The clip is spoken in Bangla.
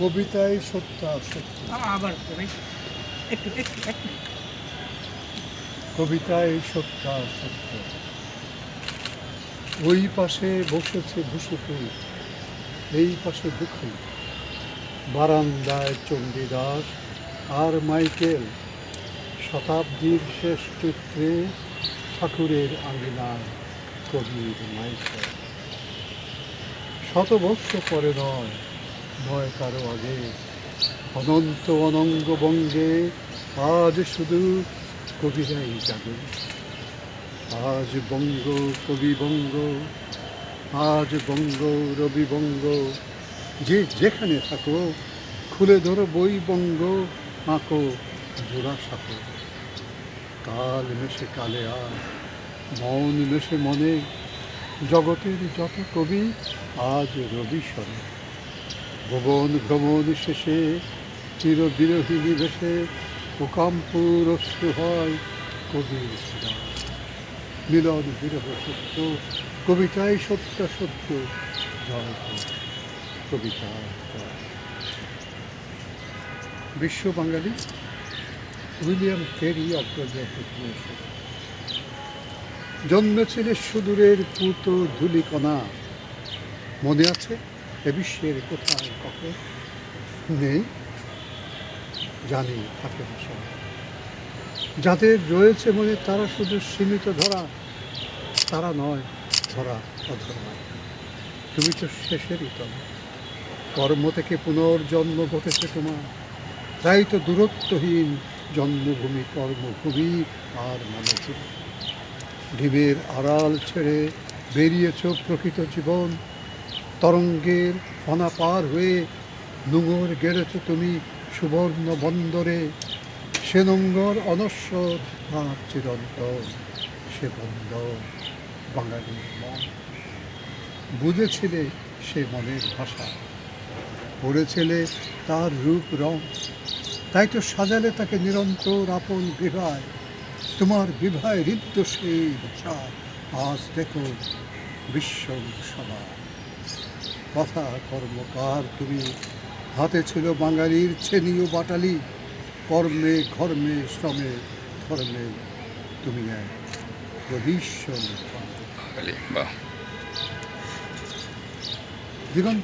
কবিতায় সত্য সত্য, আবার তো ভাই একটু একটু একটু কবিতায় সত্য সত্য। ওই পাশে বসেছে ভূষুকুল, এই পাশে দুঃখী, বারান্দায় চণ্ডীদাস আর মাইকেল, শতাব্দীর শেষ চিত্রে ঠাকুরের আঙিনায় কবির মাইকেল। শতবর্ষ পরে নয়, নয় কারো আগে, অনন্ত অনঙ্গ বঙ্গে আজ শুধু কবিরাই জাগে। আজ বঙ্গ কবি বঙ্গ, আজ বঙ্গ রবি বঙ্গ, যে যেখানে থাকো খুলে ধরো বই বঙ্গ, আঁকো জোড়া সাঁকো। কাল মেশে কালে আর মন মেশে মনে, জগতের যত কবি আজ রবি স্বরে। ভুবন ভ্রমণ শেষে চির বিরোহিনী বেশে প্রকাম্পুর অশ্রু হয় কবির সুরা। মিলন বিরহ সত্য, কবিতায় সত্য সত্য, জয় হোক কবিতা জয়। বিশ্ব বাঙালি উইলিয়াম কেরি অগ্রযাত্রী জন্মেছিলে সুদূরের পুত ধূলিকণা। মনে আছে এ বিশ্বের কোথায় কখন নেই, জানি থাকে না সব। যাদের রয়েছে মনে তারা শুধু সীমিত ধরা, তারা নয় ধরা অধরা। তুমি তো শেষেরই তলা, কর্ম থেকে পুনর্জন্ম ঘটেছে তোমার, তাই তো দূরত্বহীন জন্মভূমি কর্মভূমি আর মানভূমি। ডিমের আড়াল ছেড়ে বেরিয়েছ প্রকৃত জীবন, তরঙ্গের ফনা পার হয়ে নোঙর গেড়েছ তুমি সুবর্ণ বন্দরে। সে নোঙর অনশ্বর আর চিরন্তর, সে বন্দর বাঙালির মন। বুঝেছিলে সে মনের ভাষা, পড়েছিলে তার রূপ রং, তাই তো সাজালে তাকে নিরন্তর আপন বিবাহ। তোমার বিবাহে হৃদ্য সেই ভাষা আজ দেখো বিশ্ব সভা। কথা কর্মকার তুমি, হাতে ছিল বাঙালির ছেনি ও বাটালি, কর্মে ঘর্মে শ্রমে ধর্মে তুমি এক প্রবিশ্ব দিগন্ত